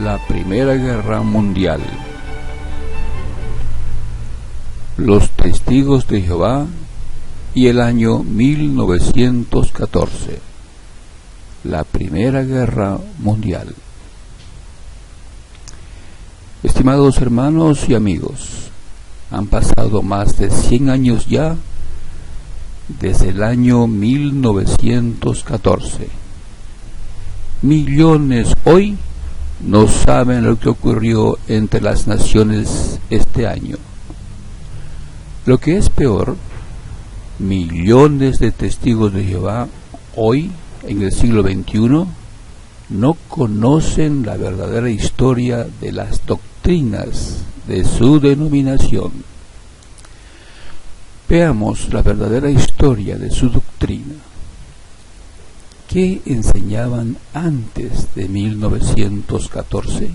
la Primera Guerra Mundial. Los Testigos de Jehová y el año 1914. La Primera Guerra Mundial. Estimados hermanos y amigos, han pasado más de 100 años ya desde el año 1914. Millones hoy no saben lo que ocurrió entre las naciones este año. Lo que es peor, millones de testigos de Jehová hoy, en el siglo XXI, no conocen la verdadera historia de las doctrinas de su denominación. Veamos la verdadera historia de su doctrina. ¿Qué enseñaban antes de 1914?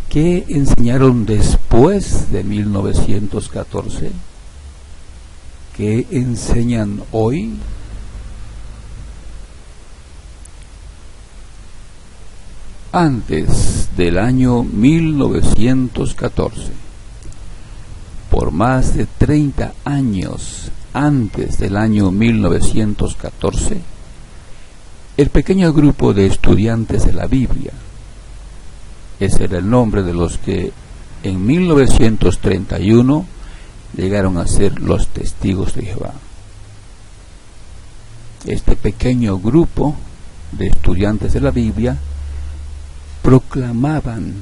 ¿Qué enseñaron después de 1914? ¿Qué enseñan hoy? Antes del año 1914, por más de 30 años antes del año 1914, el pequeño grupo de estudiantes de la Biblia, ese era el nombre de los que en 1931 llegaron a ser los Testigos de Jehová. Este pequeño grupo de estudiantes de la Biblia proclamaban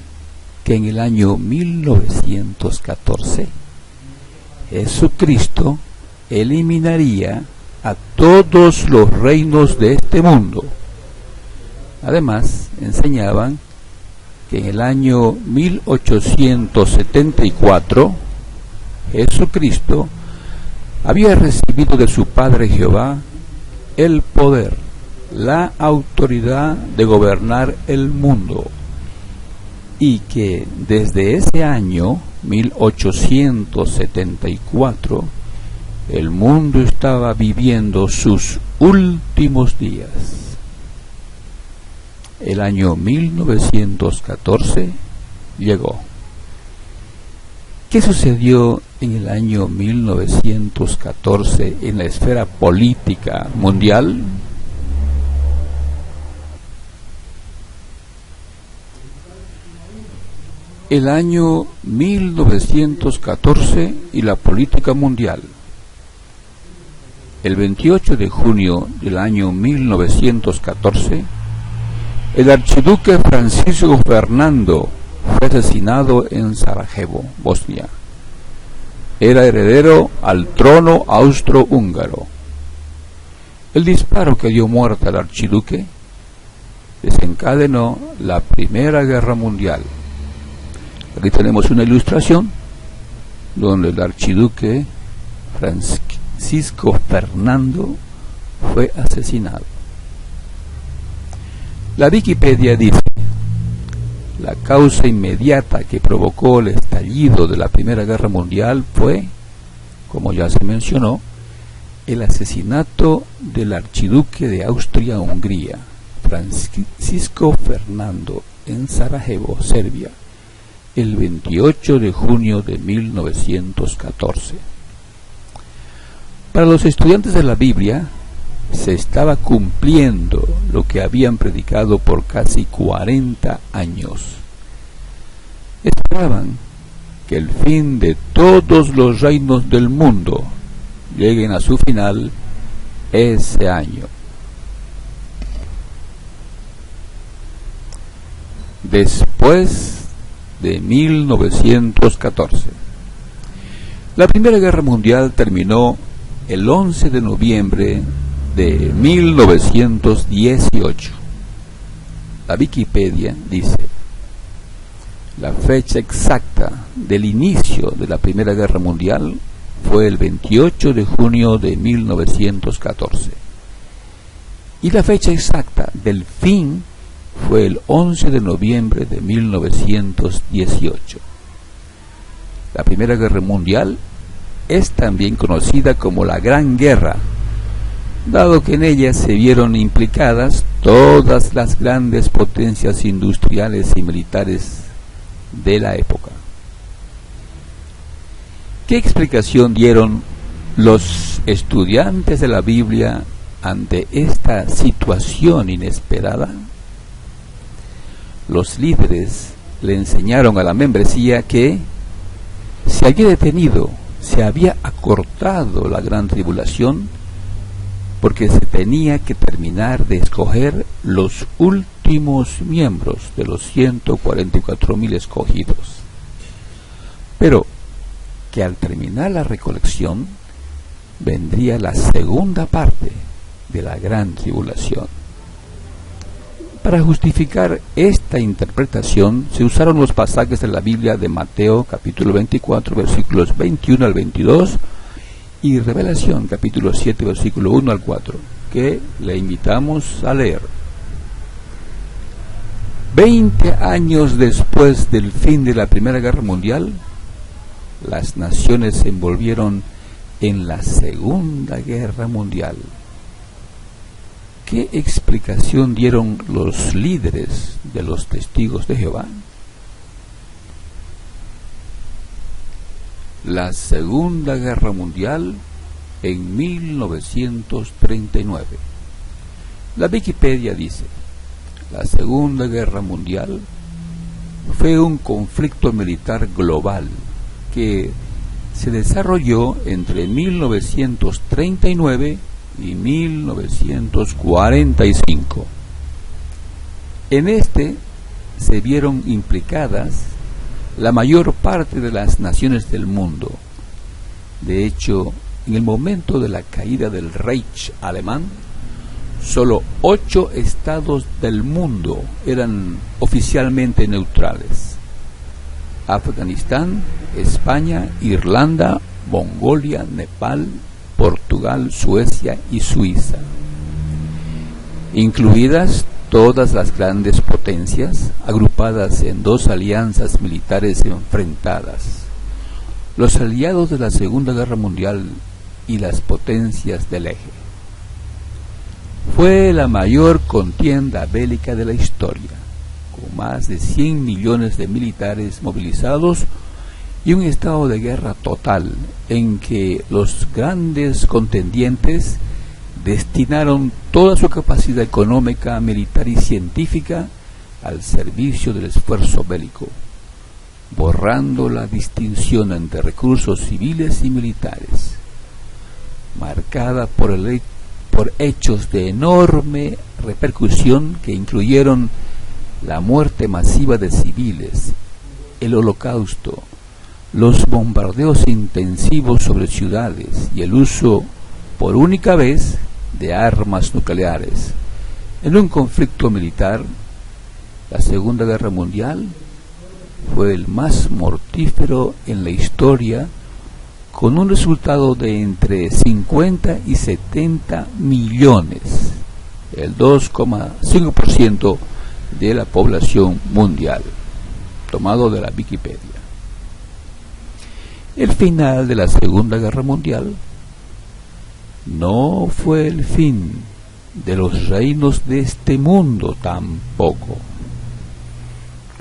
que en el año 1914 Jesucristo eliminaría a todos los reinos de este mundo. Además, enseñaban que en el año 1874 Jesucristo había recibido de su Padre Jehová el poder, la autoridad de gobernar el mundo, y que desde ese año 1874 el mundo estaba viviendo sus últimos días. El año 1914 llegó. ¿Qué sucedió en el año 1914 en la esfera política mundial? El año 1914 y la política mundial. El 28 de junio del año 1914, el archiduque Francisco Fernando fue asesinado en Sarajevo, Bosnia. Era heredero al trono austrohúngaro. El disparo que dio muerte al archiduque desencadenó la Primera Guerra Mundial. Aquí tenemos una ilustración donde el archiduque Francisco Fernando fue asesinado. La Wikipedia dice: la causa inmediata que provocó el estallido de la Primera Guerra Mundial fue, como ya se mencionó, el asesinato del archiduque de Austria-Hungría, Francisco Fernando, en Sarajevo, Serbia, el 28 de junio de 1914. Para los estudiantes de la Biblia, se estaba cumpliendo lo que habían predicado por casi 40 años. Esperaban que el fin de todos los reinos del mundo lleguen a su final ese año. Después de 1914. La Primera Guerra Mundial terminó el 11 de noviembre de 1918. La Wikipedia dice: la fecha exacta del inicio de la Primera Guerra Mundial fue el 28 de junio de 1914. Y la fecha exacta del fin fue el 11 de noviembre de 1918. La Primera Guerra Mundial es también conocida como la Gran Guerra, dado que en ella se vieron implicadas todas las grandes potencias industriales y militares de la época. ¿Qué explicación dieron los estudiantes de la Biblia ante esta situación inesperada? Los líderes le enseñaron a la membresía que se había detenido, se había acortado la gran tribulación, porque se tenía que terminar de escoger los últimos miembros de los 144,000 escogidos. Pero que al terminar la recolección vendría la segunda parte de la gran tribulación. Para justificar esta interpretación se usaron los pasajes de la Biblia de Mateo capítulo 24 versículos 21 al 22 y Revelación capítulo 7 versículo 1 al 4, que le invitamos a leer. 20 años después del fin de la Primera Guerra Mundial, las naciones se envolvieron en la Segunda Guerra Mundial. ¿Qué explicación dieron los líderes de los Testigos de Jehová? La Segunda Guerra Mundial en 1939. La Wikipedia dice: la Segunda Guerra Mundial fue un conflicto militar global que se desarrolló entre 1939 y 1945. En este se vieron implicadas la mayor parte de las naciones del mundo. De hecho, en el momento de la caída del Reich alemán, solo 8 estados del mundo eran oficialmente neutrales: Afganistán, España, Irlanda, Mongolia, Nepal, Portugal, Suecia y Suiza, incluidas todas las grandes potencias agrupadas en 2 alianzas militares enfrentadas: los aliados de la Segunda Guerra Mundial y las potencias del eje. Fue la mayor contienda bélica de la historia, con más de 100 millones de militares movilizados y un estado de guerra total en que los grandes contendientes destinaron toda su capacidad económica, militar y científica al servicio del esfuerzo bélico, borrando la distinción entre recursos civiles y militares, marcada por hechos de enorme repercusión que incluyeron la muerte masiva de civiles, el holocausto, los bombardeos intensivos sobre ciudades y el uso por única vez de armas nucleares. En un conflicto militar, la Segunda Guerra Mundial fue el más mortífero en la historia, con un resultado de entre 50 y 70 millones, el 2,5% de la población mundial, tomado de la Wikipedia. El final de la Segunda Guerra Mundial no fue el fin de los reinos de este mundo tampoco.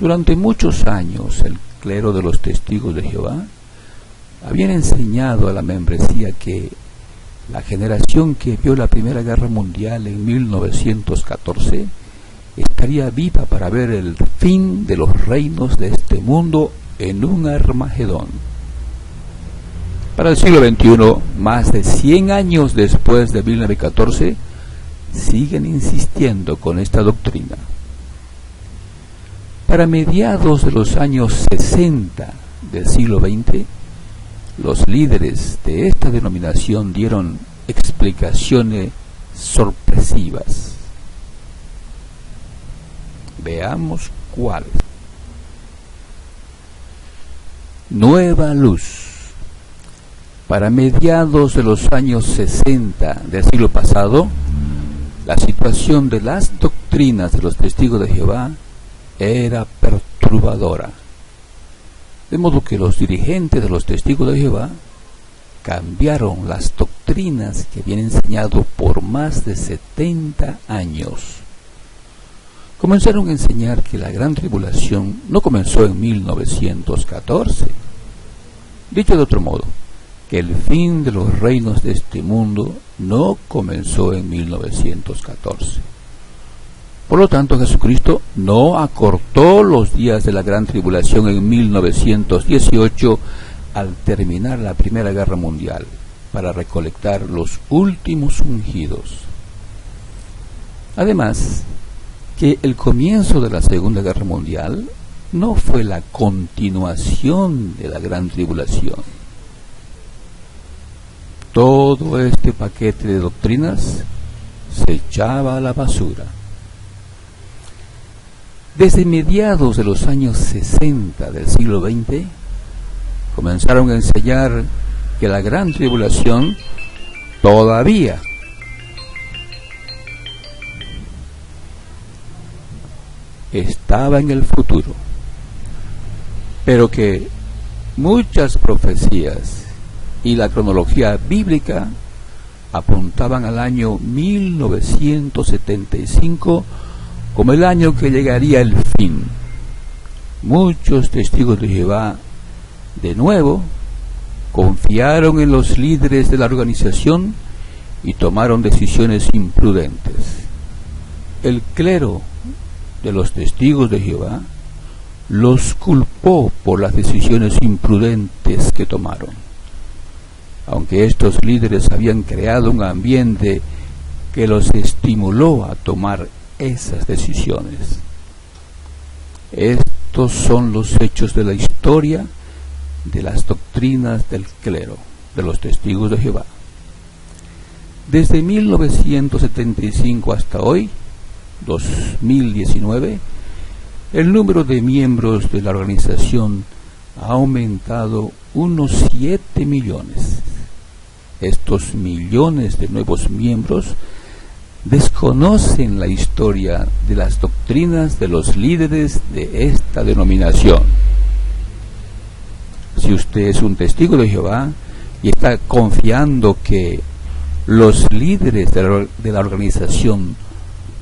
Durante muchos años el clero de los Testigos de Jehová habían enseñado a la membresía que la generación que vio la Primera Guerra Mundial en 1914 estaría viva para ver el fin de los reinos de este mundo en un Armagedón. Para el siglo XXI, más de 100 años después de 1914, siguen insistiendo con esta doctrina. Para mediados de los años 60 del siglo XX, los líderes de esta denominación dieron explicaciones sorpresivas. Veamos cuáles. Nueva luz. Para mediados de los años 60 del siglo pasado, la situación de las doctrinas de los Testigos de Jehová era perturbadora. De modo que los dirigentes de los Testigos de Jehová cambiaron las doctrinas doctrinas que habían enseñado por más de 70 años. Comenzaron a enseñar que la gran tribulación no comenzó en 1914. Dicho de otro modo, que el fin de los reinos de este mundo no comenzó en 1914. Por lo tanto, Jesucristo no acortó los días de la gran tribulación en 1918 al terminar la Primera Guerra Mundial para recolectar los últimos ungidos. Además, que el comienzo de la Segunda Guerra Mundial no fue la continuación de la gran tribulación. Todo este paquete de doctrinas se echaba a la basura. Desde mediados de los años 60 del siglo XX, comenzaron a enseñar que la gran tribulación todavía estaba en el futuro, pero que muchas profecías y la cronología bíblica apuntaban al año 1975 como el año que llegaría el fin. Muchos testigos de Jehová, de nuevo, confiaron en los líderes de la organización y tomaron decisiones imprudentes. El clero de los testigos de Jehová los culpó por las decisiones imprudentes que tomaron, aunque estos líderes habían creado un ambiente que los estimuló a tomar esas decisiones. Estos son los hechos de la historia de las doctrinas del clero de los testigos de Jehová. Desde 1975 hasta hoy, 2019, el número de miembros de la organización ha aumentado unos 7 millones. Estos millones de nuevos miembros desconocen la historia de las doctrinas de los líderes de esta denominación. Si usted es un testigo de Jehová y está confiando que los líderes de la organización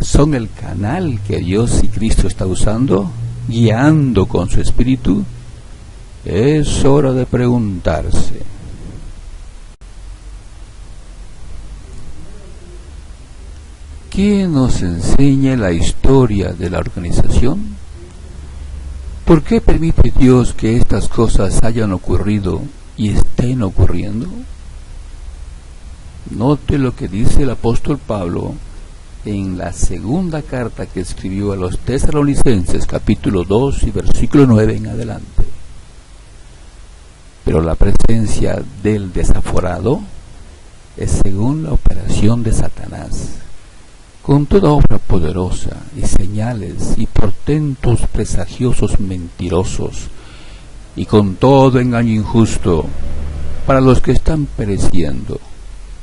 son el canal que Dios y Cristo está usando, guiando con su espíritu, es hora de preguntarse: ¿qué nos enseña la historia de la organización? ¿Por qué permite Dios que estas cosas hayan ocurrido y estén ocurriendo? Note lo que dice el apóstol Pablo en la segunda carta que escribió a los Tesalonicenses, capítulo 2 y versículo 9 en adelante. Pero la presencia del desaforado es según la operación de Satanás, con toda obra poderosa y señales y portentos presagiosos mentirosos, y con todo engaño injusto para los que están pereciendo,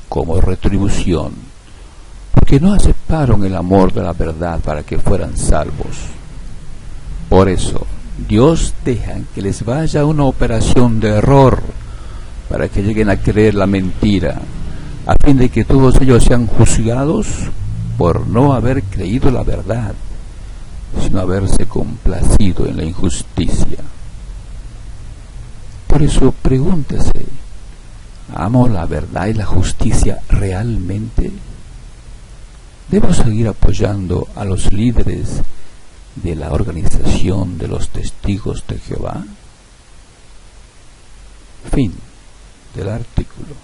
como retribución, porque no aceptaron el amor de la verdad para que fueran salvos. Por eso, Dios deja que les vaya una operación de error, para que lleguen a creer la mentira, a fin de que todos ellos sean juzgados por no haber creído la verdad, sino haberse complacido en la injusticia. Por eso pregúntese: ¿amo la verdad y la justicia realmente? ¿Debo seguir apoyando a los líderes de la organización de los testigos de Jehová? Fin del artículo.